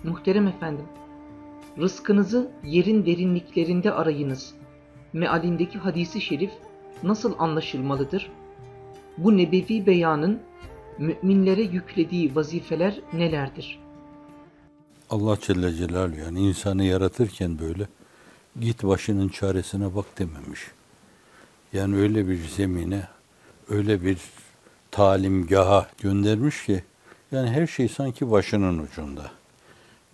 Muhterem efendim, rızkınızı yerin derinliklerinde arayınız. Mealindeki hadisi şerif nasıl anlaşılmalıdır? Bu nebevi beyanın müminlere yüklediği vazifeler nelerdir? Allah Celle Celaluhu yani insanı yaratırken böyle git başının çaresine bak dememiş. Yani öyle bir zemine, öyle bir talimgaha göndermiş ki yani her şey sanki başının ucunda.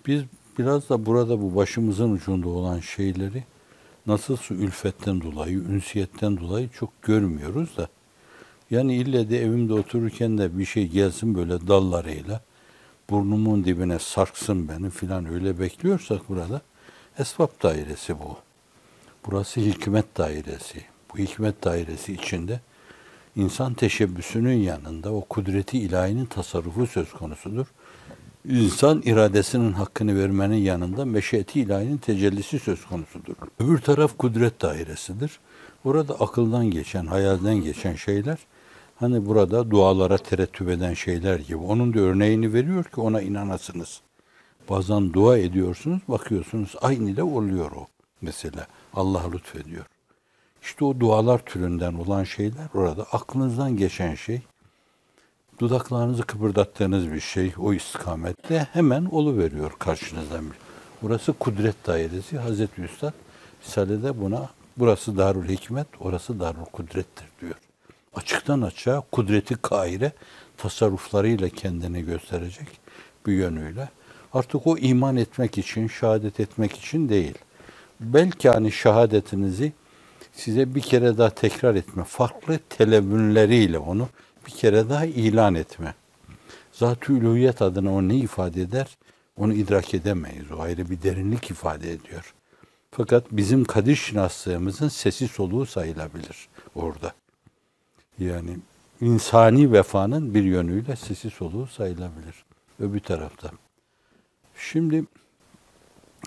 Biz biraz da burada bu başımızın ucunda olan şeyleri nasılsa ülfetten dolayı, ünsiyetten dolayı çok görmüyoruz da. Yani ille de evimde otururken de bir şey gelsin böyle dallarıyla, burnumun dibine sarksın beni filan öyle bekliyorsak burada esbab dairesi bu. Burası hikmet dairesi. Bu hikmet dairesi içinde insan teşebbüsünün yanında o kudreti ilahinin tasarrufu söz konusudur. İnsan iradesinin hakkını vermenin yanında meşiyeti ilahinin tecellisi söz konusudur. Öbür taraf kudret dairesidir. Burada akıldan geçen, hayalden geçen şeyler, hani burada dualara terettüp eden şeyler gibi. Onun da örneğini veriyor ki ona inanasınız. Bazen dua ediyorsunuz, bakıyorsunuz aynı ile oluyor o. Mesela Allah lütfediyor. İşte o dualar türünden olan şeyler orada aklınızdan geçen şey, dudaklarınızı kıpırdattığınız bir şey o istikamette hemen oluveriyor karşınızdan. Burası kudret dairesi. Hazreti Üstad Risale'de buna burası Darül Hikmet, orası Darül Kudret'tir diyor. Açıktan açığa kudreti kaire tasarruflarıyla kendini gösterecek bir yönüyle. Artık o iman etmek için, şehadet etmek için değil. Belki hani şehadetinizi size bir kere daha tekrar etme, farklı televünleriyle onu bir kere daha ilan etme. Zat-ı uluhiyet adına o ne ifade eder? Onu idrak edemeyiz. O ayrı bir derinlik ifade ediyor. Fakat bizim kadir şinaslığımızın sesi soluğu sayılabilir orada. Yani insani vefanın bir yönüyle sesi soluğu sayılabilir. Öbür tarafta. Şimdi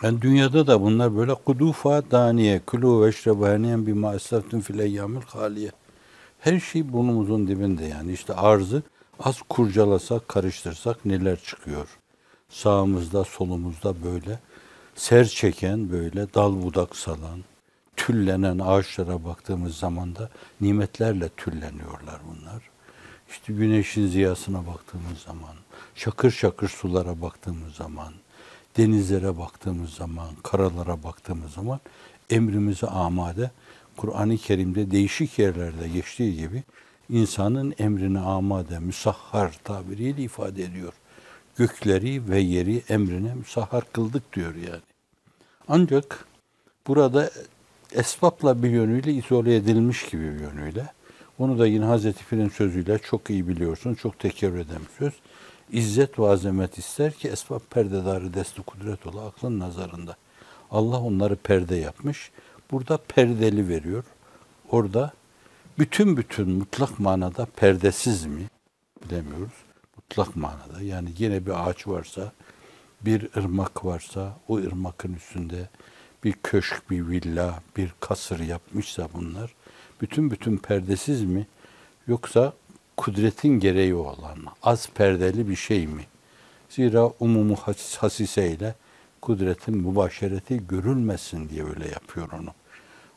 yani dünyada da bunlar böyle kudufa daniye, kulu ve eşrebu haniyen bima esraftun fil eyyamil haliye. Her şey burnumuzun dibinde yani. İşte arzı az kurcalasak, karıştırsak neler çıkıyor. Sağımızda, solumuzda böyle ser çeken, böyle dal budak salan, tüllenen ağaçlara baktığımız zaman da nimetlerle tülleniyorlar bunlar. İşte güneşin ziyasına baktığımız zaman, şakır şakır sulara baktığımız zaman, denizlere baktığımız zaman, karalara baktığımız zaman emrimize amade, Kur'an-ı Kerim'de değişik yerlerde geçtiği gibi insanın emrine amade, müsahhar tabiriyle ifade ediyor. Gökleri ve yeri emrine müsahhar kıldık diyor yani. Ancak burada esbapla bir yönüyle izole edilmiş gibi bir yönüyle. Onu da yine Hazreti Pir'in sözüyle çok iyi biliyorsun, çok tekerrür eden bir söz. İzzet ve azamet ister ki esbab perdedarı desti kudret ola aklın nazarında. Allah onları perde yapmış. Burada perdeli veriyor. Orada bütün mutlak manada perdesiz mi? Bilemiyoruz. Mutlak manada. Yani yine bir ağaç varsa, bir ırmak varsa, o ırmakın üstünde bir köşk, bir villa, bir kasır yapmışsa bunlar, bütün perdesiz mi? Yoksa kudretin gereği olan az perdeli bir şey mi? Zira umumu hasiseyle kudretin mübaşereti görülmesin diye öyle yapıyor onu.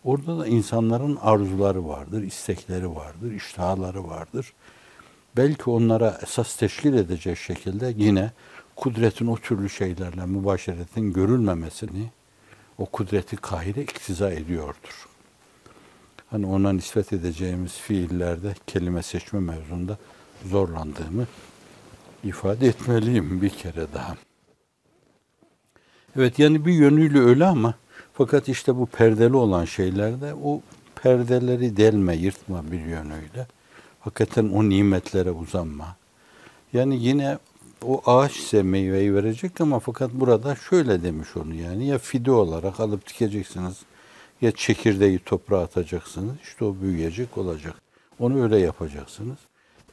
Orada da insanların arzuları vardır, istekleri vardır, iştahları vardır. Belki onlara esas teşkil edecek şekilde yine kudretin o türlü şeylerle mübaşeretin görülmemesini o kudreti kahire iktiza ediyordur. Hani ona nispet edeceğimiz fiillerde kelime seçme mevzunda zorlandığımı ifade etmeliyim bir kere daha. Evet yani bir yönüyle öyle ama fakat işte bu perdeli olan şeylerde o perdeleri delme, yırtma bir yönüyle. Hakikaten o nimetlere uzanma. Yani yine o ağaç size meyveyi verecek ama fakat burada şöyle demiş onu yani ya fide olarak alıp dikeceksiniz ya çekirdeği toprağa atacaksınız. İşte o büyüyecek olacak. Onu öyle yapacaksınız.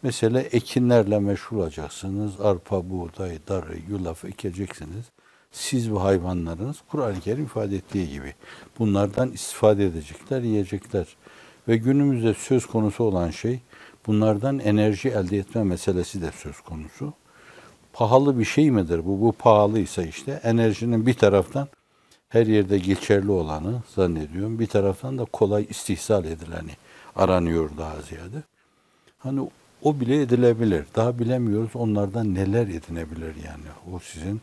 Mesela ekinlerle meşgul olacaksınız. Arpa, buğday, darı, yulaf ekeceksiniz. Siz ve hayvanlarınız Kur'an-ı Kerim ifade ettiği gibi bunlardan istifade edecekler, yiyecekler. Ve günümüzde söz konusu olan şey bunlardan enerji elde etme meselesi de söz konusu. pahalı bir şey midir bu? Bu pahalıysa işte enerjinin bir taraftan her yerde geçerli olanı zannediyorum. Bir taraftan da kolay istihsal edileni aranıyor daha ziyade. Hani o bile edilebilir. Daha bilemiyoruz onlardan neler edinebilir yani. O sizin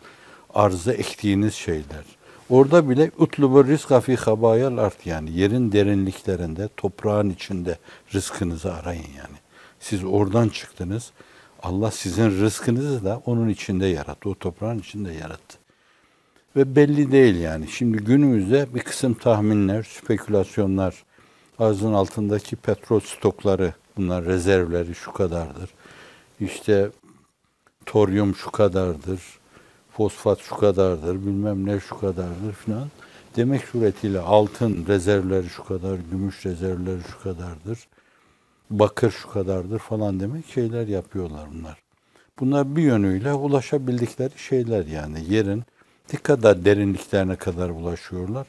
arza ektiğiniz şeyler. Orada bile utlubu rizka fi habayal art yani yerin derinliklerinde, toprağın içinde rızkınızı arayın yani. Siz oradan çıktınız. Allah sizin rızkınızı da onun içinde yarattı. O toprağın içinde yarattı. Ve belli değil yani. Şimdi günümüzde bir kısım tahminler, spekülasyonlar, arzın altındaki petrol stokları, bunlar rezervleri şu kadardır. İşte toryum şu kadardır, fosfat şu kadardır, bilmem ne şu kadardır filan. Demek suretiyle altın rezervleri şu kadar, gümüş rezervleri şu kadardır, bakır şu kadardır falan demek şeyler yapıyorlar bunlar. Bunlar bir yönüyle ulaşabildikleri şeyler yani. Yerin ne kadar derinliklerine kadar ulaşıyorlar.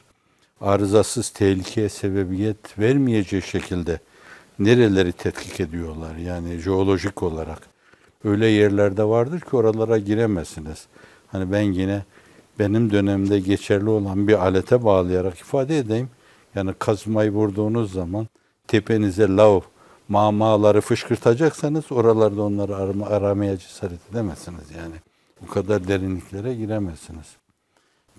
Arızasız tehlikeye sebebiyet vermeyecek şekilde nereleri tetkik ediyorlar yani jeolojik olarak. Öyle yerlerde vardır ki oralara giremezsiniz. Hani ben yine benim dönemde geçerli olan bir alete bağlayarak ifade edeyim. Yani kazmayı vurduğunuz zaman tepenize lav, mağmaları fışkırtacaksanız oralarda onları aramaya cesaret edemezsiniz yani. Bu kadar derinliklere giremezsiniz.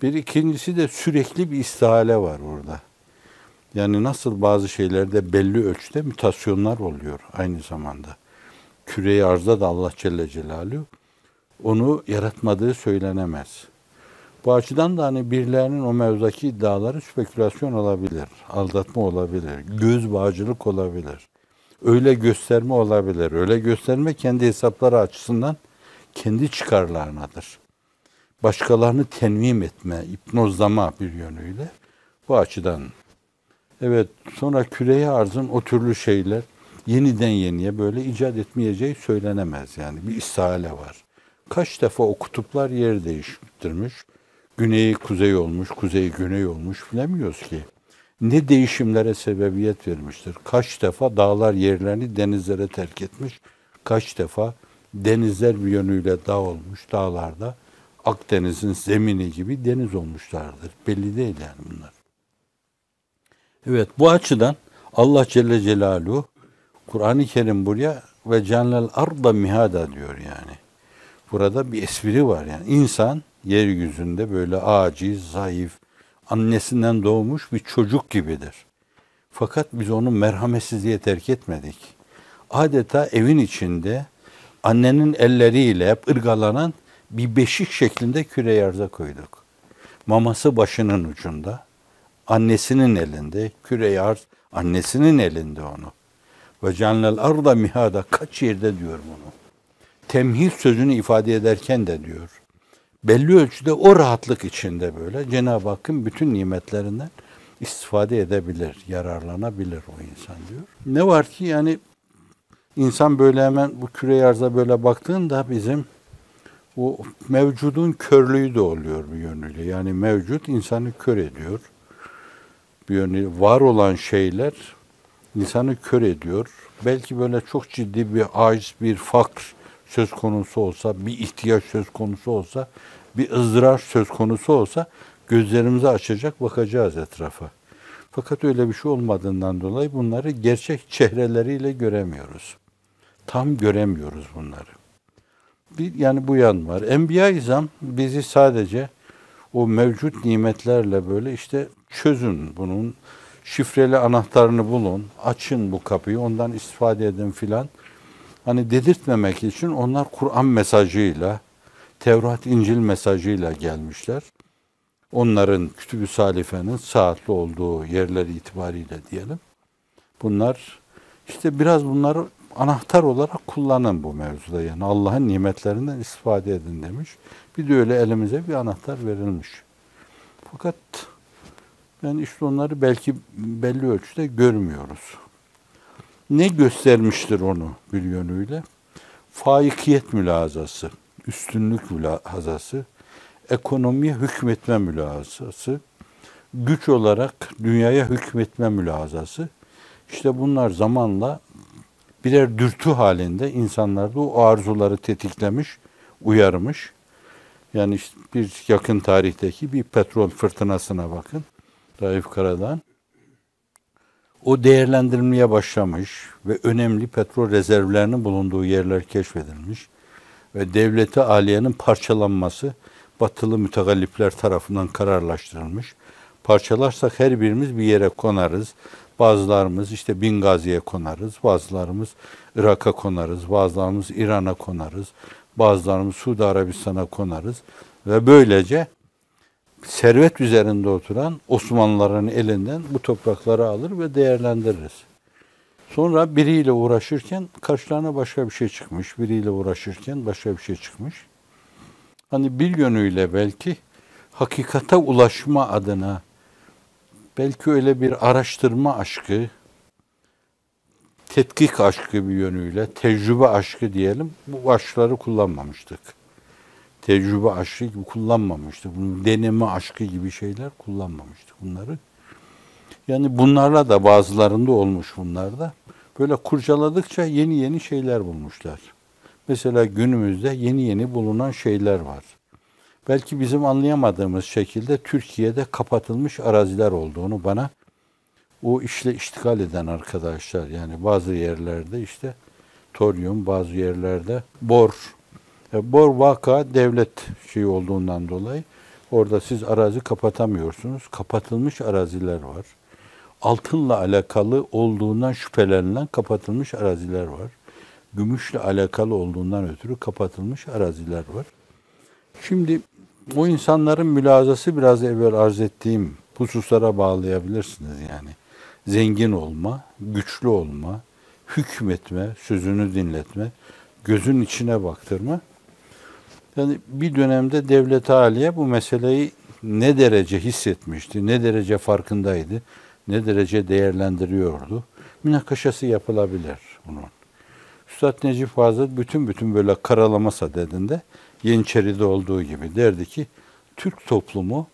Bir ikincisi de sürekli bir istihale var orada. Yani nasıl bazı şeylerde belli ölçüde mutasyonlar oluyor aynı zamanda. Küre-i arzda da Allah Celle Celaluhu onu yaratmadığı söylenemez. Bu açıdan da hani birilerinin o mevzudaki iddiaları spekülasyon olabilir, aldatma olabilir, göz bağcılık olabilir, öyle gösterme olabilir. Öyle gösterme kendi hesapları açısından kendi çıkarlarınadır. Başkalarını tenvim etme, hipnozlama bir yönüyle bu açıdan. Evet, sonra küre-i arzın o türlü şeyler yeniden yeniye böyle icat etmeyeceği söylenemez yani. Bir istihale var. Kaç defa o kutuplar yer değiştirmiş. Güneyi kuzey olmuş, kuzey güney olmuş bilemiyoruz ki. Ne değişimlere sebebiyet vermiştir. Kaç defa dağlar yerlerini denizlere terk etmiş. Kaç defa denizler bir yönüyle dağ olmuş. Dağlarda Akdeniz'in zemini gibi deniz olmuşlardır. Belli değil yani bunlar. Evet, bu açıdan Allah Celle Celaluhu Kur'an-ı Kerim buraya ve cennel arda mihada diyor yani. Burada bir espri var yani. İnsan yeryüzünde böyle aciz, zayıf, annesinden doğmuş bir çocuk gibidir. Fakat biz onu merhametsizliğe terk etmedik. Adeta evin içinde annenin elleriyle hep ırgalanan bir beşik şeklinde küre-i arza koyduk. Maması başının ucunda, annesinin elinde, küre-i arz annesinin elinde onu. Ve cennel arda mihada kaç yerde diyor bunu. Temhil sözünü ifade ederken de diyor. Belli ölçüde o rahatlık içinde böyle Cenab-ı Hakk'ın bütün nimetlerinden istifade edebilir, yararlanabilir o insan diyor. Ne var ki yani insan böyle hemen bu küre-i arza böyle baktığında bizim o mevcudun körlüğü de oluyor bir yönüyle. Yani mevcut insanı kör ediyor. Bir yönüyle var olan şeyler insanı kör ediyor. Belki böyle çok ciddi bir aciz, bir fakr söz konusu olsa, bir ihtiyaç söz konusu olsa, bir ızdırar söz konusu olsa gözlerimizi açacak, bakacağız etrafa. Fakat öyle bir şey olmadığından dolayı bunları gerçek çehreleriyle göremiyoruz. Tam göremiyoruz bunları. Yani bu yan var. Enbiya-i İzam bizi sadece o mevcut nimetlerle böyle işte çözün bunun şifreli anahtarını bulun, açın bu kapıyı, ondan istifade edin filan. Hani dedirtmemek için onlar Kur'an mesajıyla, Tevrat, İncil mesajıyla gelmişler. Onların Kütüb-ü Salife'nin saatli olduğu yerler itibariyle diyelim. Bunlar işte biraz bunları anahtar olarak kullanın bu mevzuda. Yani Allah'ın nimetlerinden istifade edin demiş. Bir de öyle elimize bir anahtar verilmiş. Fakat yani işte onları belki belli ölçüde görmüyoruz. Ne göstermiştir onu bir yönüyle? Faikiyet mülazası, üstünlük mülazası, ekonomiye hükmetme mülazası, güç olarak dünyaya hükmetme mülazası. İşte bunlar zamanla birer dürtü halinde insanlarda o arzuları tetiklemiş, uyarmış. Yani işte bir yakın tarihteki bir petrol fırtınasına bakın. Raif Karadağ. O değerlendirilmeye başlamış ve önemli petrol rezervlerinin bulunduğu yerler keşfedilmiş ve devleti aliyenin parçalanması batılı mütegallipler tarafından kararlaştırılmış. Parçalarsak her birimiz bir yere konarız. Bazılarımız işte Bingazi'ye konarız, bazılarımız Irak'a konarız, bazılarımız İran'a konarız, bazılarımız Suudi Arabistan'a konarız ve böylece servet üzerinde oturan Osmanlıların elinden bu toprakları alır ve değerlendiririz. Sonra biriyle uğraşırken karşılarına başka bir şey çıkmış, biriyle uğraşırken başka bir şey çıkmış. Hani bir yönüyle belki hakikate ulaşma adına belki öyle bir araştırma aşkı, tetkik aşkı bir yönüyle, tecrübe aşkı diyelim, bu aşkları kullanmamıştık. Tecrübe aşkı gibi kullanmamıştık. Bunu deneme aşkı gibi şeyler kullanmamıştık bunları. Yani bunlarla da bazılarında olmuş bunlarda. Böyle kurcaladıkça yeni yeni şeyler bulmuşlar. Mesela günümüzde yeni yeni bulunan şeyler var. Belki bizim anlayamadığımız şekilde Türkiye'de kapatılmış araziler olduğunu bana o işle iştigal eden arkadaşlar, yani bazı yerlerde işte toryum, bazı yerlerde bor. Bor vaka devlet şeyi olduğundan dolayı orada siz arazi kapatamıyorsunuz. Kapatılmış araziler var. Altınla alakalı olduğundan şüphelenilen kapatılmış araziler var. Gümüşle alakalı olduğundan ötürü kapatılmış araziler var. Şimdi o insanların mülazası biraz evvel arz ettiğim hususlara bağlayabilirsiniz yani. Zengin olma, güçlü olma, hükmetme, sözünü dinletme, gözün içine baktırma. Yani bir dönemde devlet aliye bu meseleyi ne derece hissetmişti, ne derece farkındaydı, ne derece değerlendiriyordu. Münakaşası yapılabilir bunun. Üstad Necip Fazıl bütün böyle karalamasa dediğinde Yeniçeri'de olduğu gibi derdi ki Türk toplumu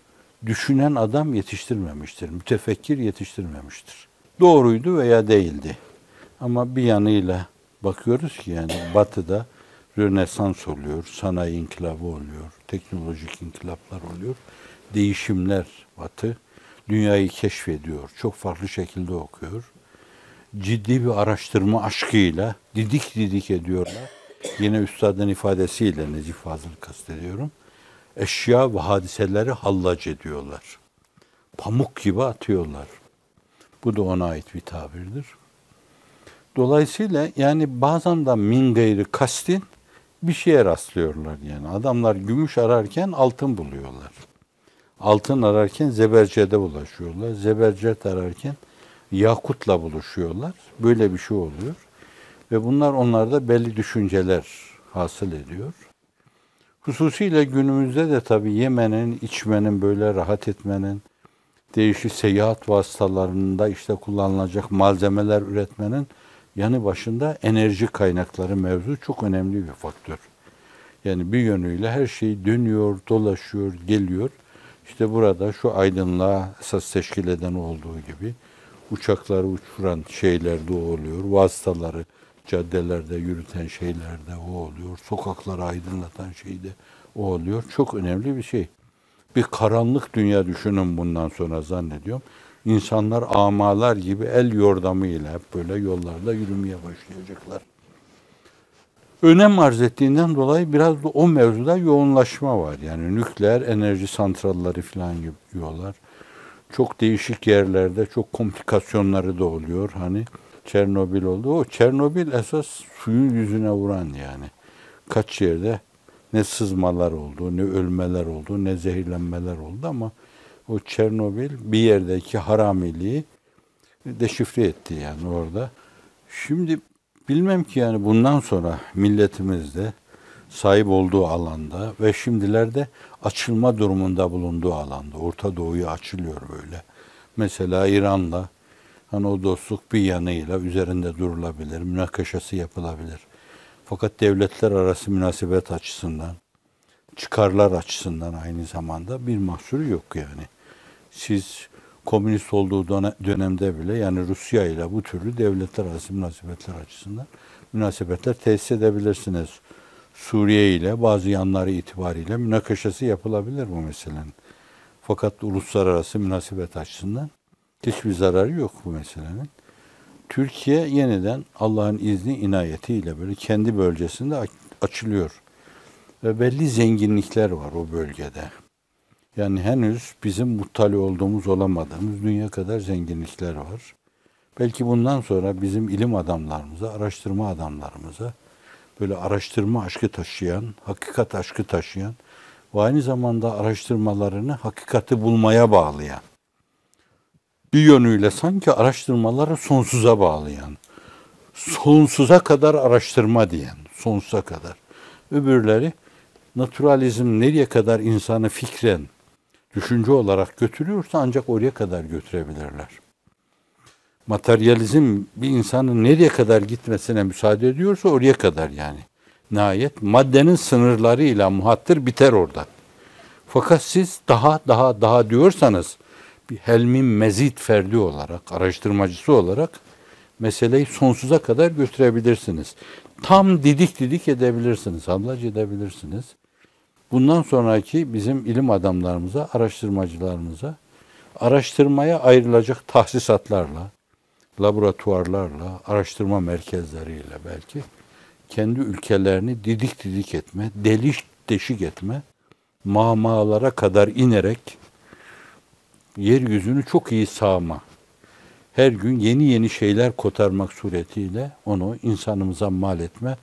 düşünen adam yetiştirmemiştir, mütefekkir yetiştirmemiştir. Doğruydu veya değildi. Ama bir yanıyla bakıyoruz ki yani Batı'da Rönesans oluyor, sanayi inkılabı oluyor, teknolojik inkılaplar oluyor, değişimler Batı, dünyayı keşfediyor, çok farklı şekilde okuyor. Ciddi bir araştırma aşkıyla didik didik ediyorlar. Yine üstadın ifadesiyle Necip Fazıl'ı kastediyorum. Eşya ve hadiseleri hallac ediyorlar. Pamuk gibi atıyorlar. Bu da ona ait bir tabirdir. Dolayısıyla yani bazen de min gayri kastin bir şeye rastlıyorlar yani. Adamlar gümüş ararken altın buluyorlar. Altın ararken zebercede ulaşıyorlar. Zebercet ararken yakutla buluşuyorlar. Böyle bir şey oluyor. Ve bunlar onlarda belli düşünceler hasıl ediyor. Hususiyle günümüzde de tabii yemenin, içmenin, böyle rahat etmenin, değişik seyahat vasıtalarında işte kullanılacak malzemeler üretmenin yanı başında enerji kaynakları mevzu çok önemli bir faktör. Yani bir yönüyle her şey dönüyor, dolaşıyor, geliyor. İşte burada şu aydınlığa esas teşkil eden olduğu gibi uçakları uçuran şeyler de o oluyor. Vasıtaları caddelerde yürüten şeyler de o oluyor. Sokakları aydınlatan şey de o oluyor. Çok önemli bir şey. Bir karanlık dünya düşünün bundan sonra zannediyorum. İnsanlar amalar gibi el yordamıyla hep böyle yollarda yürümeye başlayacaklar. Önem arz ettiğinden dolayı biraz da o mevzuda yoğunlaşma var. Yani nükleer enerji santralleri falan yapıyorlar. Çok değişik yerlerde çok komplikasyonları da oluyor. Hani Çernobil oldu. O Çernobil esas suyun yüzüne vuran yani. Kaç yerde ne sızmalar oldu, ne ölmeler oldu, ne zehirlenmeler oldu ama o Çernobil bir yerdeki haramiliği deşifre etti yani orada. Şimdi bilmem ki yani bundan sonra milletimizde sahip olduğu alanda ve şimdilerde açılma durumunda bulunduğu alanda, Orta Doğu'ya açılıyor böyle. Mesela İran'la hani o dostluk bir yanıyla üzerinde durulabilir, münakaşası yapılabilir. Fakat devletler arası münasebet açısından, çıkarlar açısından aynı zamanda bir mahsuru yok yani. Siz komünist olduğu dönemde bile yani Rusya ile bu türlü devletler arası münasebetler açısından münasebetler tesis edebilirsiniz. Suriye ile bazı yanları itibariyle münakaşası yapılabilir bu meselenin. Fakat uluslararası münasebet açısından hiçbir zararı yok bu meselenin. Türkiye yeniden Allah'ın izni inayetiyle böyle kendi bölgesinde açılıyor. Ve belli zenginlikler var o bölgede. Yani henüz bizim muttali olduğumuz, olamadığımız dünya kadar zenginlikler var. Belki bundan sonra bizim ilim adamlarımıza, araştırma adamlarımıza böyle araştırma aşkı taşıyan, hakikat aşkı taşıyan ve aynı zamanda araştırmalarını hakikati bulmaya bağlayan, bir yönüyle sanki araştırmaları sonsuza bağlayan, sonsuza kadar araştırma diyen, sonsuza kadar. Öbürleri naturalizm nereye kadar insanı fikren, düşünce olarak götürüyorsa ancak oraya kadar götürebilirler. Materyalizm bir insanın nereye kadar gitmesine müsaade ediyorsa oraya kadar yani. Nihayet maddenin sınırlarıyla muhattır biter orada. Fakat siz daha diyorsanız bir helmin mezit ferdi olarak, araştırmacısı olarak meseleyi sonsuza kadar götürebilirsiniz. Tam didik edebilirsiniz, hallac edebilirsiniz. Bundan sonraki bizim ilim adamlarımıza, araştırmacılarımıza araştırmaya ayrılacak tahsisatlarla, laboratuvarlarla, araştırma merkezleriyle belki kendi ülkelerini didik etme, delik deşik etme, mağmalara kadar inerek yeryüzünü çok iyi sağma, her gün yeni şeyler kotarmak suretiyle onu insanımıza mal etme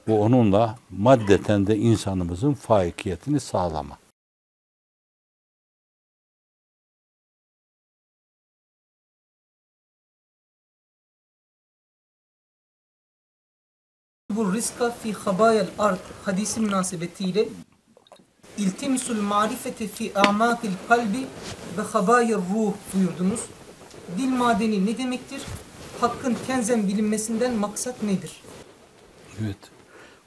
ve onunla maddeten de insanımızın faikiyetini sağlama. Bu rizka fi habayel ard hadisi münasebetiyle iltimisul marifete fi amakil kalbi ve habayel ruh buyurdunuz. Dil madeni ne demektir? Hakkın kenzen bilinmesinden maksat nedir? Evet.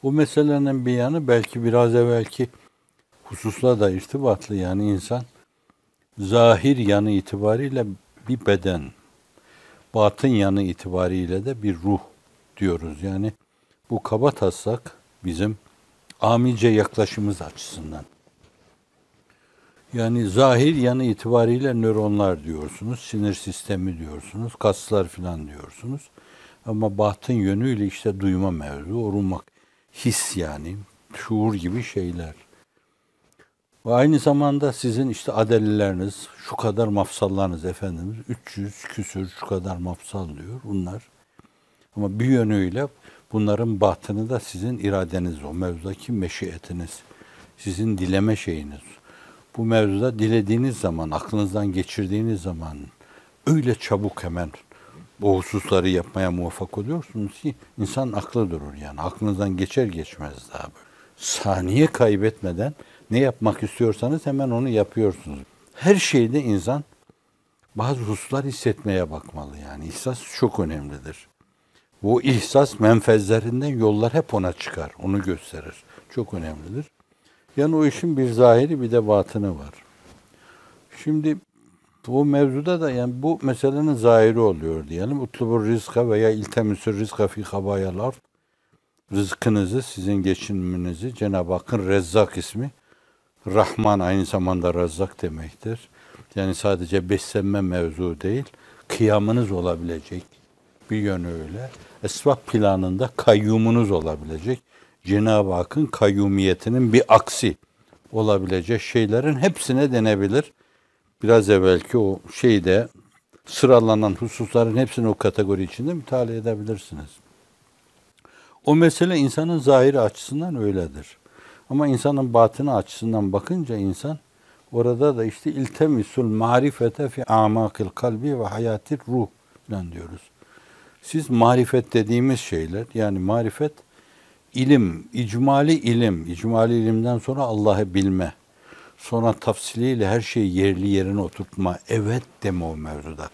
Bu meselenin bir yanı belki biraz evvelki hususla da irtibatlı, yani insan zahir yanı itibariyle bir beden, batın yanı itibariyle de bir ruh diyoruz. Yani bu kaba taslak bizim amice yaklaşımımız açısından. Yani zahir yanı itibariyle nöronlar diyorsunuz, sinir sistemi diyorsunuz, kaslar filan diyorsunuz. Ama batın yönüyle işte duyma mevzu, orunmak, his yani, şuur gibi şeyler. Ve aynı zamanda sizin işte adelileriniz, şu kadar mafsallarınız Efendimiz, 300 küsür şu kadar mafsal diyor bunlar. Ama bir yönüyle bunların batını da sizin iradeniz, o mevzudaki meşiyetiniz, sizin dileme şeyiniz. Bu mevzuda dilediğiniz zaman, aklınızdan geçirdiğiniz zaman öyle çabuk hemen bu hususları yapmaya muvaffak oluyorsunuz ki insan aklı durur yani. Aklınızdan geçer geçmez daha böyle. Saniye kaybetmeden ne yapmak istiyorsanız hemen onu yapıyorsunuz. Her şeyde insan bazı hususlar hissetmeye bakmalı yani. İhsas çok önemlidir. Bu ihsas menfezlerinden yollar hep ona çıkar, onu gösterir. Çok önemlidir. Yani o işin bir zahiri bir de batını var. Şimdi bu mevzuda da yani bu meselenin zahiri oluyor diyelim. Utlubur rizka veya iltemisur rizka fi habayal ard. Rızkınızı, sizin geçinmenizi Cenab-ı Hakk'ın Rezzak ismi. Rahman aynı zamanda Rezzak demektir. Yani sadece beslenme mevzu değil, kıyamınız olabilecek bir yönüyle. Esbab planında kayyumunuz olabilecek. Cenab-ı Hakk'ın kayyumiyetinin bir aksi olabilecek şeylerin hepsine denebilir. Biraz evvelki o şeyde sıralanan hususların hepsini o kategori içinde mütalaa edebilirsiniz. O mesele insanın zahiri açısından öyledir. Ama insanın batını açısından bakınca insan orada da işte iltemisul marifete fi amakil kalbi ve hayatir ruh falan diyoruz. Siz marifet dediğimiz şeyler, yani marifet ilim, icmali ilim, icmali ilimden sonra Allah'ı bilme, sonra tafsiliyle her şeyi yerli yerine oturtma, evet deme o mevzuda.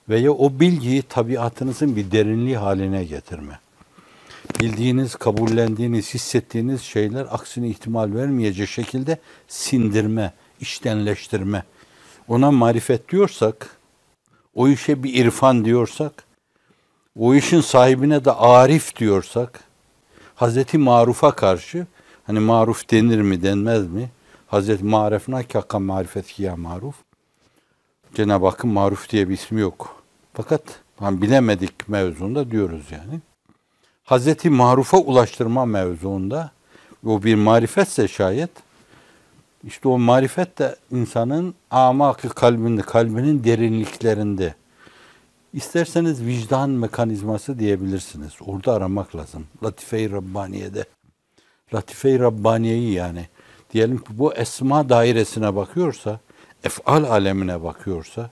Veya o bilgiyi tabiatınızın bir derinliği haline getirme. Bildiğiniz, kabullendiğiniz, hissettiğiniz şeyler aksine ihtimal vermeyecek şekilde sindirme, içtenleştirme. Ona marifet diyorsak, o işe bir irfan diyorsak, o işin sahibine de arif diyorsak, Hazreti Maruf'a karşı, hani maruf denir mi denmez mi? Hazreti Marefna kakka marifet ya maruf. Cenab-ı Hakk'ın maruf diye bir ismi yok. Fakat hani bilemedik mevzunda diyoruz yani. Hazreti Maruf'a ulaştırma mevzuunda o bir marifetse şayet, işte o marifet de insanın amak-ı kalbinde, kalbinin derinliklerinde. İsterseniz vicdan mekanizması diyebilirsiniz. Orada aramak lazım. Latife-i Rabbaniye'de. Latife-i Rabbaniye'yi yani. Diyelim ki bu esma dairesine bakıyorsa, ef'al alemine bakıyorsa,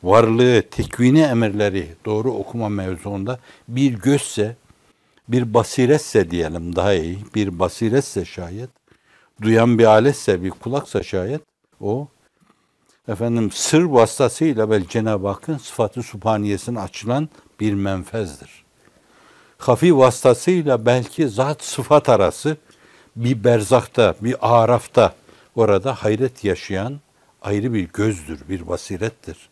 varlığı, tekvini emirleri doğru okuma mevzuunda bir gözse, bir basiretse diyelim daha iyi, bir basiretse şayet, duyan bir aletse, bir kulaksa şayet, o sır vasıtasıyla belki Cenab-ı Hakk'ın sıfatı sübhaniyesine açılan bir menfezdir. Hafi vasıtasıyla belki zat sıfat arası bir berzakta, bir arafta orada hayret yaşayan ayrı bir gözdür, bir basirettir.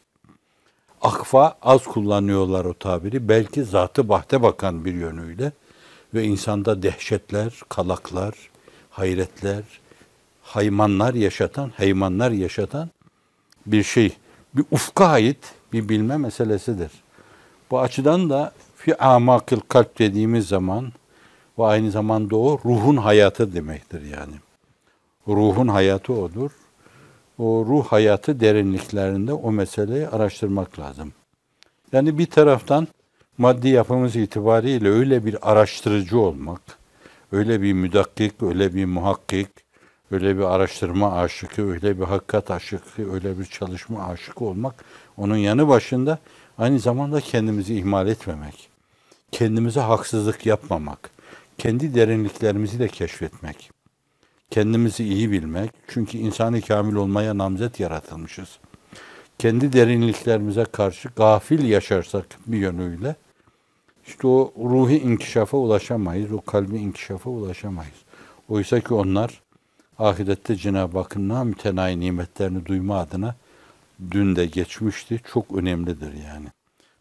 Akfa az kullanıyorlar o tabiri. Belki zatı bahte bakan bir yönüyle ve insanda dehşetler, kalaklar, hayretler, heymanlar yaşatan bir şey, bir ufka ait bir bilme meselesidir. Bu açıdan da fi amakil kalp dediğimiz zaman ve aynı zamanda o ruhun hayatı demektir yani. Ruhun hayatı odur. O ruh hayatı derinliklerinde o meseleyi araştırmak lazım. Yani bir taraftan maddi yapımız itibariyle öyle bir araştırıcı olmak, öyle bir müdakkik, öyle bir muhakkik, öyle bir araştırma aşıkı, öyle bir hakikat aşıkı, öyle bir çalışma aşıkı olmak, onun yanı başında aynı zamanda kendimizi ihmal etmemek, kendimize haksızlık yapmamak, kendi derinliklerimizi de keşfetmek, kendimizi iyi bilmek, çünkü insanı kamil olmaya namzet yaratılmışız. Kendi derinliklerimize karşı gafil yaşarsak bir yönüyle, işte o ruhi inkişafa ulaşamayız, o kalbi inkişafa ulaşamayız. Oysa ki onlar ahirette Cenab-ı Hakk'ın namütenayi nimetlerini duyma adına dün de geçmişti. Çok önemlidir yani.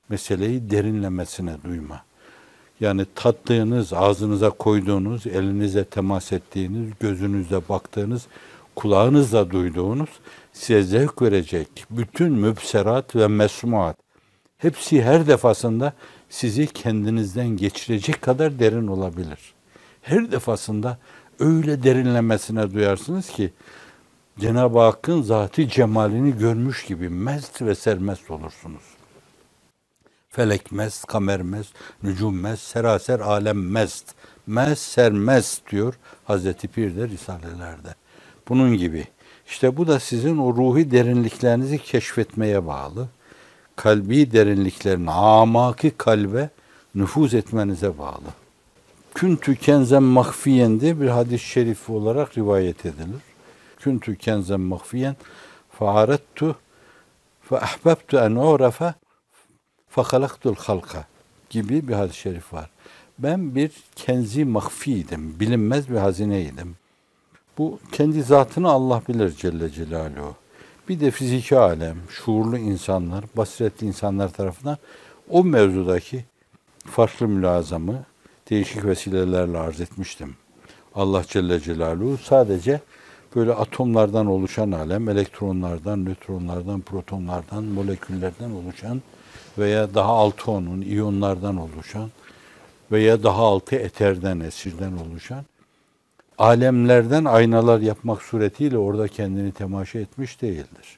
Meseleyi derinlemesine duyma. Yani tattığınız, ağzınıza koyduğunuz, elinize temas ettiğiniz, gözünüzle baktığınız, kulağınızla duyduğunuz, size zevk verecek bütün mübserat ve mesmuat, hepsi her defasında sizi kendinizden geçirecek kadar derin olabilir. Her defasında öyle derinlemesine duyarsınız ki Cenab-ı Hakk'ın zati cemalini görmüş gibi mest ve sermest olursunuz. Felek mest, kamer mest, nücum mest, seraser alem mest. Mest, sermest diyor Hazreti Pir de Risalelerde. Bunun gibi. İşte bu da sizin o ruhi derinliklerinizi keşfetmeye bağlı. Kalbi derinliklerine, amaki kalbe nüfuz etmenize bağlı. Küntü kenzen mahfiyen diye bir hadis-i şerif olarak rivayet edilir. Küntü kenzen mahfiyen fa'arettu fe ahbabtu en u'rafe fe halaktul halka gibi bir hadis-i şerif var. Ben bir kenzi mahfiydim, bilinmez bir hazineydim. Bu kendi zatını Allah bilir Celle Celaluhu. Bir de fiziki alem, şuurlu insanlar, basiretli insanlar tarafından o mevzudaki farklı mülazamı değişik vesilelerle arz etmiştim. Allah Celle Celaluhu sadece böyle atomlardan oluşan alem, elektronlardan, nötronlardan, protonlardan, moleküllerden oluşan veya daha altı onun, iyonlardan oluşan veya daha altı eterden, esirden oluşan alemlerden aynalar yapmak suretiyle orada kendini temaşa etmiş değildir.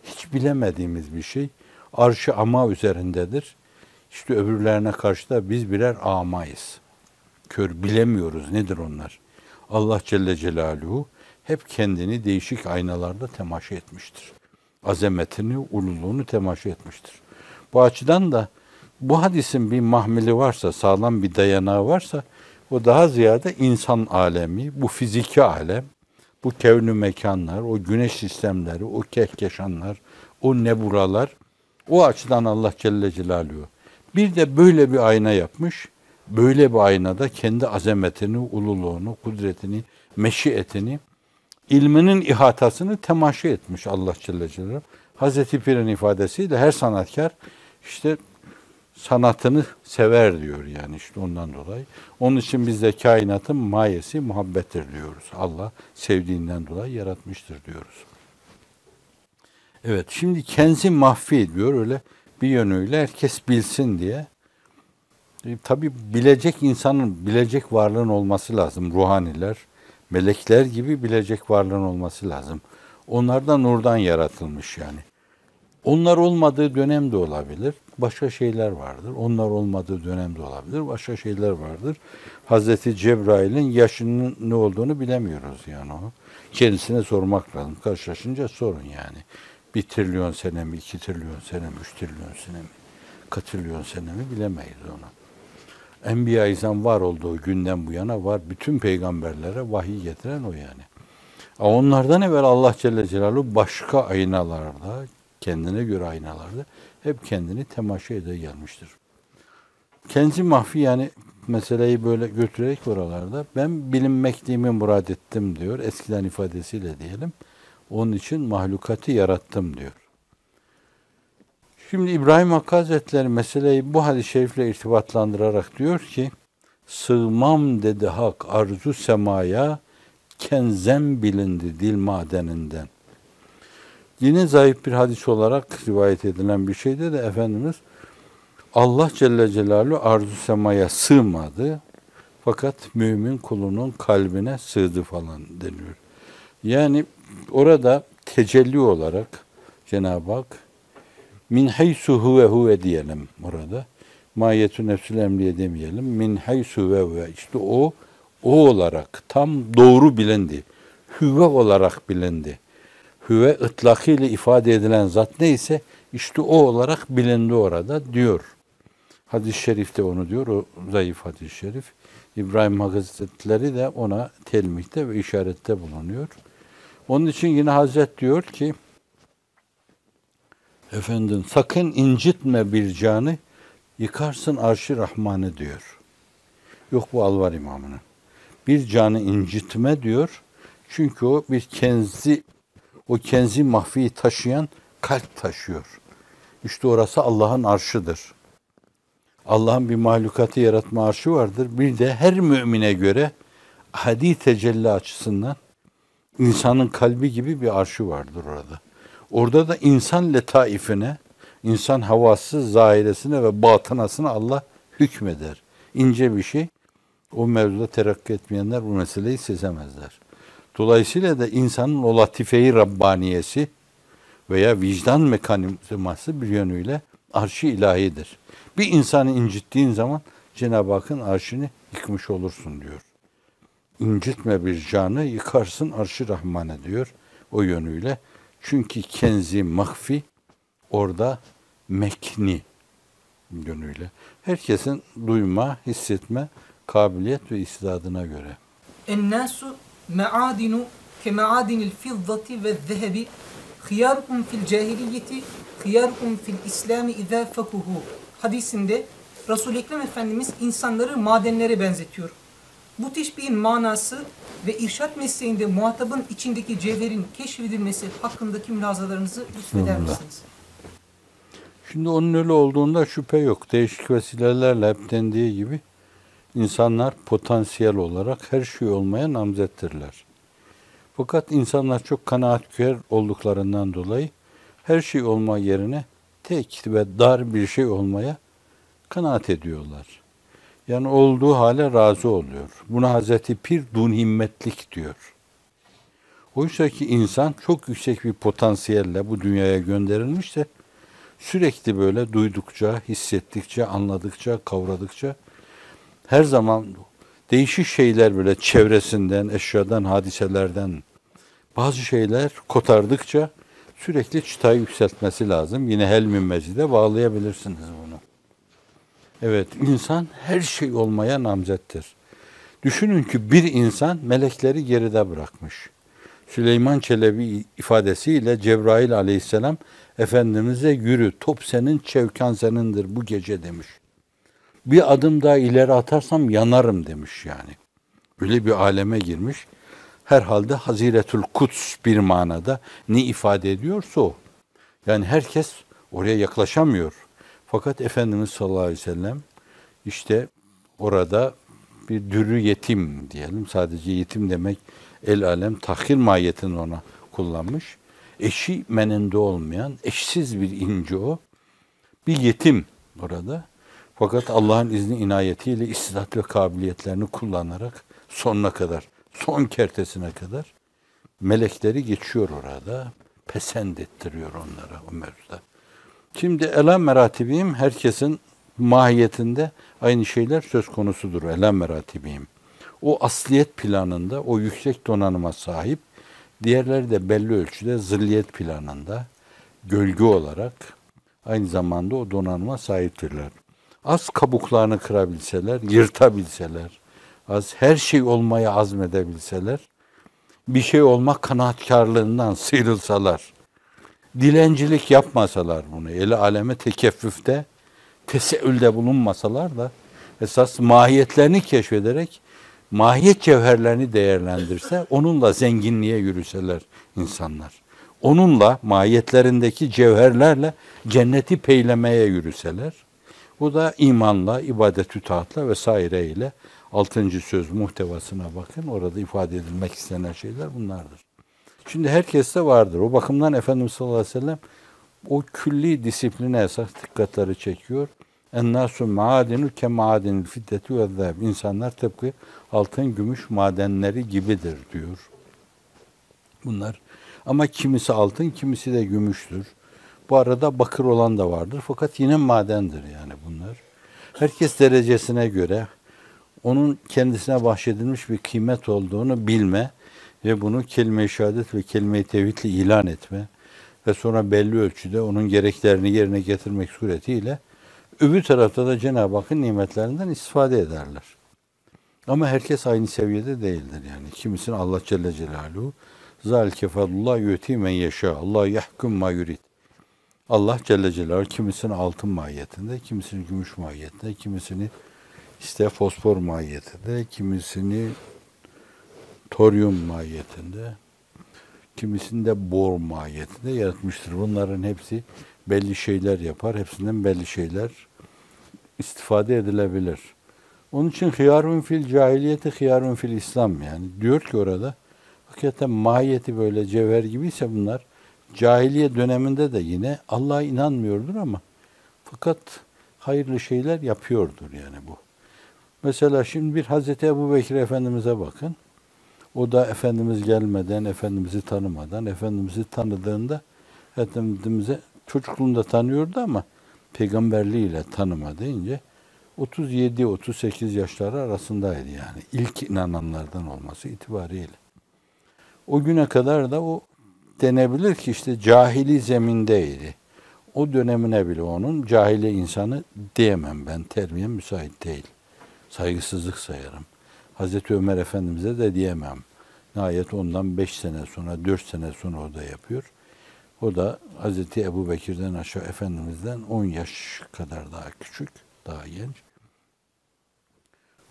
Hiç bilemediğimiz bir şey arş-ı ama üzerindedir. İşte öbürlerine karşı da biz birer amayız. Kör, bilemiyoruz nedir onlar. Allah Celle Celaluhu hep kendini değişik aynalarda temaşa etmiştir. Azametini, ululuğunu temaşa etmiştir. Bu açıdan da bu hadisin bir mahmili varsa, sağlam bir dayanağı varsa, o daha ziyade insan alemi, bu fiziki alem, bu kevn-ü mekanlar, o güneş sistemleri, o kehkeşanlar, o nebulalar, o açıdan Allah Celle Celaluhu. Bir de böyle bir ayna yapmış, böyle bir aynada kendi azametini, ululuğunu, kudretini, meşiyetini, ilminin ihatasını temaşa etmiş Allah Celle Celaluhu. Hazreti Pir'in ifadesiyle her sanatkar işte sanatını sever diyor yani işte ondan dolayı. Onun için biz de kainatın mayesi muhabbettir diyoruz. Allah sevdiğinden dolayı yaratmıştır diyoruz. Evet, şimdi kenzi mahfi diyor öyle bir yönüyle herkes bilsin diye. Tabii bilecek insanın, bilecek varlığın olması lazım. Ruhaniler, melekler gibi bilecek varlığın olması lazım. Onlar da nurdan yaratılmış yani. Onlar olmadığı dönem de olabilir. Başka şeyler vardır. Onlar olmadığı dönem de olabilir. Başka şeyler vardır. Hazreti Cebrail'in yaşının ne olduğunu bilemiyoruz yani o. Kendisine sormak lazım. Karşılaşınca sorun yani. 1 trilyon sene mi, 2 trilyon sene mi, 3 trilyon sene mi, katrilyon sene mi bilemeyiz onu. Enbiya-i İzam var olduğu günden bu yana var. Bütün peygamberlere vahiy getiren o yani. Onlardan evvel Allah Celle Celaluhu başka aynalarda, kendine göre aynalarda hep kendini temaşa ede gelmiştir. Kenzi mahfi yani meseleyi böyle götürerek oralarda ben bilinmekliğimi murad ettim diyor. Eskiden ifadesiyle diyelim. Onun için mahlukatı yarattım diyor. Şimdi İbrahim Hakkı Hazretleri meseleyi bu hadis-i şerifle irtibatlandırarak diyor ki sığmam dedi hak arzu semaya kenzem bilindi dil madeninden. Yine zayıf bir hadis olarak rivayet edilen bir şeyde de Efendimiz Allah Celle Celaluhu arzu semaya sığmadı fakat mümin kulunun kalbine sığdı falan deniyor. Yani orada tecelli olarak Cenab-ı Hak min haysu huve diyelim orada. Mahiyetü nefsül emriye demeyelim. Min haysu huve işte o olarak tam doğru bilindi. Hüve olarak bilindi. Hüve ıtlakıyla ifade edilen zat neyse işte o olarak bilindi orada diyor. Hadis-i şerifte onu diyor. O zayıf hadis-i şerif. İbrahim Hazretleri de ona telmihte ve işarette bulunuyor. Onun için yine Hazret diyor ki efendim sakın incitme bir canı yıkarsın arş-ı rahmanı diyor. Yok bu Alvar İmamı'nın. Bir canı incitme diyor. Çünkü o bir kenzi mahfiyi taşıyan kalp taşıyor. İşte orası Allah'ın arşıdır. Allah'ın bir mahlukatı yaratma arşı vardır. Bir de her mümine göre hadi tecelli açısından insanın kalbi gibi bir arşı vardır orada. Orada da insan letaifine, insan havası, zahiresine ve batınasına Allah hükmeder. İnce bir şey. O mevzuda terakki etmeyenler bu meseleyi sezemezler. Dolayısıyla da insanın o latife-i Rabbaniyesi veya vicdan mekanizması bir yönüyle arş-ı ilahidir. Bir insanı incittiğin zaman Cenab-ı Hakk'ın arşını yıkmış olursun diyor. İncitme bir canı yıkarsın arş-ı rahmane diyor o yönüyle. Çünkü kenzi mahfi orada mekni yönüyle. Herkesin duyma, hissetme, kabiliyet ve istidadına göre. En-nasu me'adinu ke me'adinil fiddati ve zehebi khiyarukum fil cahiliyeti khiyarukum fil islami izâ fekuhu hadisinde Resul-i Ekrem Efendimiz insanları madenlere benzetiyor. Bu teşbihin manası ve irşat mesleğinde muhatabın içindeki cevherin keşfedilmesi hakkındaki mülahazalarınızı lütfeder misiniz? Şimdi onun öyle olduğunda şüphe yok. Değişik vesilelerle hep dendiği gibi insanlar potansiyel olarak her şey olmaya namzettirler. Fakat insanlar çok kanaatkar olduklarından dolayı her şey olma yerine tek ve dar bir şey olmaya kanaat ediyorlar. Yani olduğu hale razı oluyor. Buna Hazreti Pir dun himmetlik diyor. Oysa ki insan çok yüksek bir potansiyelle bu dünyaya gönderilmişse sürekli böyle duydukça, hissettikçe, anladıkça, kavradıkça her zaman değişik şeyler böyle çevresinden, eşyadan, hadiselerden bazı şeyler kotardıkça sürekli çıtayı yükseltmesi lazım. Yine helm-i mecide bağlayabilirsiniz bunu. Evet, insan her şey olmaya namzettir. Düşünün ki bir insan melekleri geride bırakmış. Süleyman Çelebi ifadesiyle Cebrail aleyhisselam Efendimiz'e yürü, top senin, çevkan senindir bu gece demiş. Bir adım daha ileri atarsam yanarım demiş yani. Öyle bir aleme girmiş. Herhalde Haziretül Kuds bir manada ne ifade ediyorsa o. Yani herkes oraya yaklaşamıyor. Fakat Efendimiz sallallahu aleyhi ve sellem işte orada bir dürü yetim diyelim. Sadece yetim demek el alem tahkir mahiyetini ona kullanmış. Eşi menende olmayan, eşsiz bir inci o. Bir yetim orada. Fakat Allah'ın izni inayetiyle istidat ve kabiliyetlerini kullanarak sonuna kadar, son kertesine kadar melekleri geçiyor orada. Pesend ettiriyor onlara o mevzuda. Şimdi elem meratibim herkesin mahiyetinde aynı şeyler söz konusudur. Elem meratibim. O asliyet planında o yüksek donanıma sahip, diğerleri de belli ölçüde zilliyet planında gölge olarak aynı zamanda o donanıma sahiptirler. Az kabuklarını kırabilseler, yırtabilseler, az her şey olmaya azmedebilseler, bir şey olmak kanaatkarlığından sıyrılsalar, dilencilik yapmasalar bunu, eli aleme tekeffüfte, teseülde bulunmasalar da esas mahiyetlerini keşfederek mahiyet cevherlerini değerlendirse, onunla zenginliğe yürüseler insanlar. Onunla, mahiyetlerindeki cevherlerle cenneti peylemeye yürüseler, bu da imanla, ibadet-ü taatla vesaireyle 6. söz muhtevasına bakın. Orada ifade edilmek istenen şeyler bunlardır. Şimdi herkeste vardır. O bakımdan Efendimiz sallallahu aleyhi ve sellem o külli disipline esas dikkatleri çekiyor. Ennâsü maadinu ke maadinil fiddeti ve zâb. İnsanlar tıpkı altın, gümüş madenleri gibidir diyor. Bunlar ama kimisi altın, kimisi de gümüştür. Bu arada bakır olan da vardır. Fakat yine madendir yani bunlar. Herkes derecesine göre onun kendisine bahşedilmiş bir kıymet olduğunu bilme ve bunu kelime-i şehadet ve kelime-i tevhidle ilan etme ve sonra belli ölçüde onun gereklerini yerine getirmek suretiyle öbür tarafta da Cenab-ı Hakk'ın nimetlerinden istifade ederler. Ama herkes aynı seviyede değildir yani. Kimisinin Allah Celle Celaluhu zâlike fadlullah yu'ti men yeşâ. Allah yahkum ma yurid. Allah Celle Celaluhu kimisini altın mahiyetinde, kimisini gümüş mahiyetinde, kimisini işte fosfor mahiyetinde, kimisini toryum mahiyetinde, kimisini de bor mahiyetinde yaratmıştır. Bunların hepsi belli şeyler yapar. Hepsinden belli şeyler istifade edilebilir. Onun için hıyarun fil cahiliyeti hıyarun fil İslam yani. Diyor ki orada hakikaten mahiyeti böyle cevher gibiyse bunlar cahiliye döneminde de yine Allah'a inanmıyordur ama fakat hayırlı şeyler yapıyordur yani bu. Mesela şimdi bir Hazreti Ebubekir Efendimiz'e bakın. O da Efendimiz gelmeden, Efendimiz'i tanımadan, Efendimiz'i tanıdığında Efendimiz'e çocukluğunda tanıyordu ama peygamberliğiyle tanıma deyince 37-38 yaşları arasındaydı yani. İlk inananlardan olması itibariyle. O güne kadar da o denebilir ki işte cahili zemindeydi. O dönemine bile onun cahili insanı diyemem ben. Terbiyem müsait değil. Saygısızlık sayarım. Hazreti Ömer Efendimiz'e de diyemem. Nihayet ondan 5 sene sonra, 4 sene sonra o da yapıyor. O da Hazreti Ebubekir'den aşağı Efendimiz'den 10 yaş kadar daha küçük, daha genç.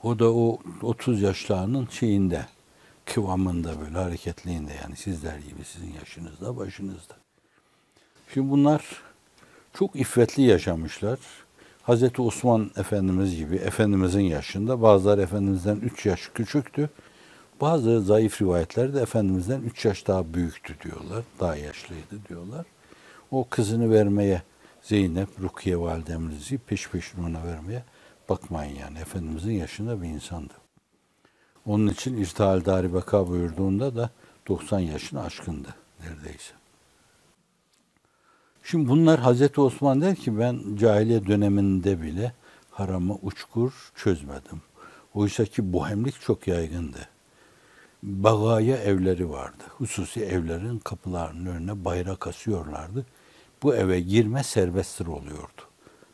O da o 30 yaşlarının şeyinde, kıvamında böyle hareketliğinde yani sizler gibi sizin yaşınızda, başınızda. Şimdi bunlar çok iffetli yaşamışlar. Hazreti Osman Efendimiz gibi Efendimizin yaşında, bazıları Efendimiz'den 3 yaş küçüktü. Bazı zayıf rivayetlerde Efendimiz'den 3 yaş daha büyüktü diyorlar. Daha yaşlıydı diyorlar. O kızını vermeye Zeynep, Rukiye validemizi peş peşine ona vermeye bakmayın yani. Efendimizin yaşında bir insandı. Onun için İrtihal Dar-ı Beka buyurduğunda da 90 yaşını aşkındı neredeyse. Şimdi bunlar Hazreti Osman der ki ben cahiliye döneminde bile haramı uçkur çözmedim. Oysa ki bohemlik çok yaygındı. Bagaya evleri vardı. Hususi evlerin kapılarının önüne bayrak asıyorlardı. Bu eve girme serbesttir oluyordu.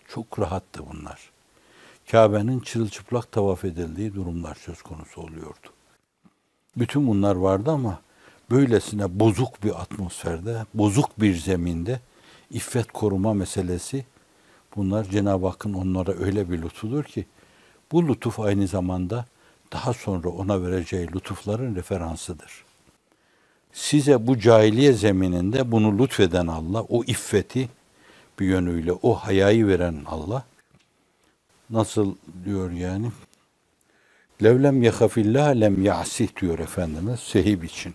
Çok rahattı bunlar. Kabe'nin çırılçıplak tavaf edildiği durumlar söz konusu oluyordu. Bütün bunlar vardı ama böylesine bozuk bir atmosferde, bozuk bir zeminde iffet koruma meselesi, bunlar Cenab-ı Hakk'ın onlara öyle bir lütfudur ki, bu lütuf aynı zamanda daha sonra ona vereceği lütufların referansıdır. Size bu cahiliye zemininde bunu lütfeden Allah, o iffeti bir yönüyle. O hayayı veren Allah. Nasıl diyor yani? Levlem yehafillah lem ya'sih diyor Efendimiz Sehib için.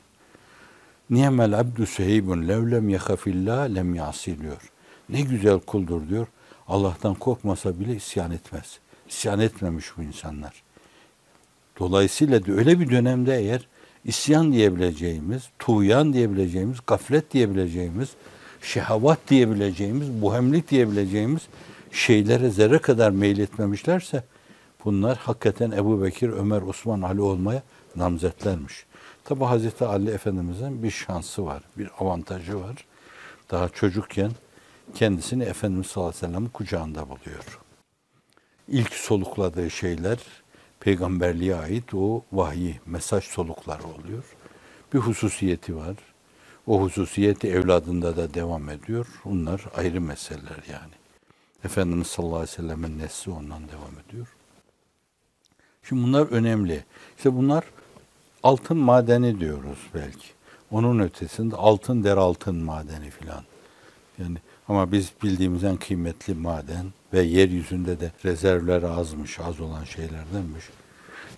Niyemel abdü sehibun levlem yehafillah lem ya'sih diyor. Ne güzel kuldur diyor. Allah'tan korkmasa bile isyan etmez. İsyan etmemiş bu insanlar. Dolayısıyla da öyle bir dönemde eğer isyan diyebileceğimiz, tuğyan diyebileceğimiz, gaflet diyebileceğimiz, şehavat diyebileceğimiz, bohemlik diyebileceğimiz şeylere zerre kadar meyletmemişlerse bunlar hakikaten Ebu Bekir, Ömer, Osman, Ali olmaya namzetlermiş. Tabi Hazreti Ali Efendimiz'in bir şansı var, bir avantajı var. Daha çocukken kendisini Efendimiz sallallahu aleyhi ve sellem'in kucağında buluyor. İlk solukladığı şeyler peygamberliğe ait o vahiy, mesaj solukları oluyor. Bir hususiyeti var. O hususiyeti evladında da devam ediyor. Bunlar ayrı meseleler yani. Efendimiz sallallahu aleyhi ve sellem'in nesli ondan devam ediyor. Şimdi bunlar önemli. İşte bunlar altın madeni diyoruz belki. Onun ötesinde altın der altın madeni filan. Yani ama biz bildiğimiz en kıymetli maden ve yeryüzünde de rezervler azmış, az olan şeylerdenmiş.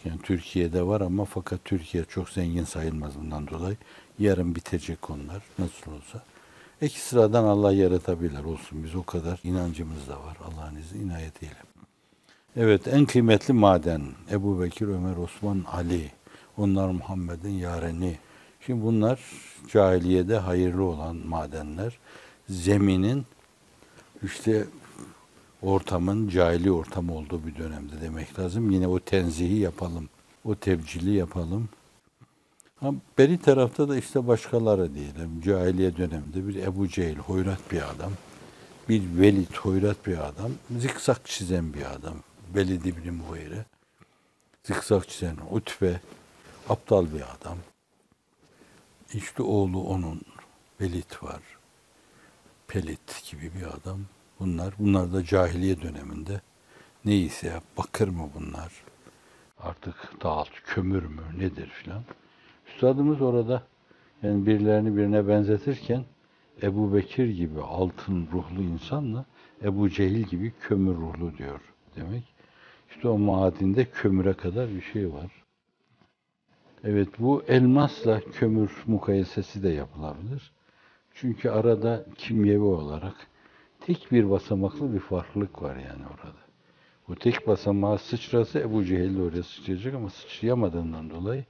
Yani Türkiye'de var ama fakat Türkiye çok zengin sayılmaz bundan dolayı. Yarın bitecek onlar nasıl olsa. İki sıradan Allah yaratabilir olsun. Biz o kadar inancımız da var Allah'ın izni inayetiyle. Evet en kıymetli maden Ebu Bekir, Ömer, Osman, Ali. Onlar Muhammed'in yareni. Şimdi bunlar cahiliyede hayırlı olan madenler. Zeminin işte ortamın cahili ortam olduğu bir dönemde demek lazım. Yine o tenzihi yapalım. O tebcili yapalım. Ha, beri tarafta da işte başkaları diyelim. Cahiliye döneminde bir Ebu Cehil, hoyrat bir adam. Bir Velid, hoyrat bir adam. Zikzak çizen bir adam. Velid İbni Mughire. Zikzak çizen Utbe. Aptal bir adam. İşte oğlu onun Velid var. Pelit gibi bir adam. Bunlar da cahiliye döneminde neyse bakır mı bunlar? Artık dağıt, kömür mü nedir filan. Üstadımız orada yani birilerini birine benzetirken Ebu Bekir gibi altın ruhlu insanla Ebu Cehil gibi kömür ruhlu diyor demek. İşte o madinde kömüre kadar bir şey var. Evet bu elmasla kömür mukayesesi de yapılabilir. Çünkü arada kimyevi olarak tek bir basamaklı bir farklılık var yani orada. Bu tek basamağı sıçrası Ebu Cehil de oraya sıçrayacak ama sıçrayamadığından dolayı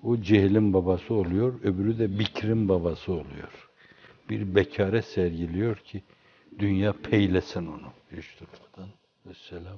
o Cehil'in babası oluyor, öbürü de Bikir'in babası oluyor. Bir bekare sergiliyor ki dünya peylesin onu. İşte buradan. Vesselam.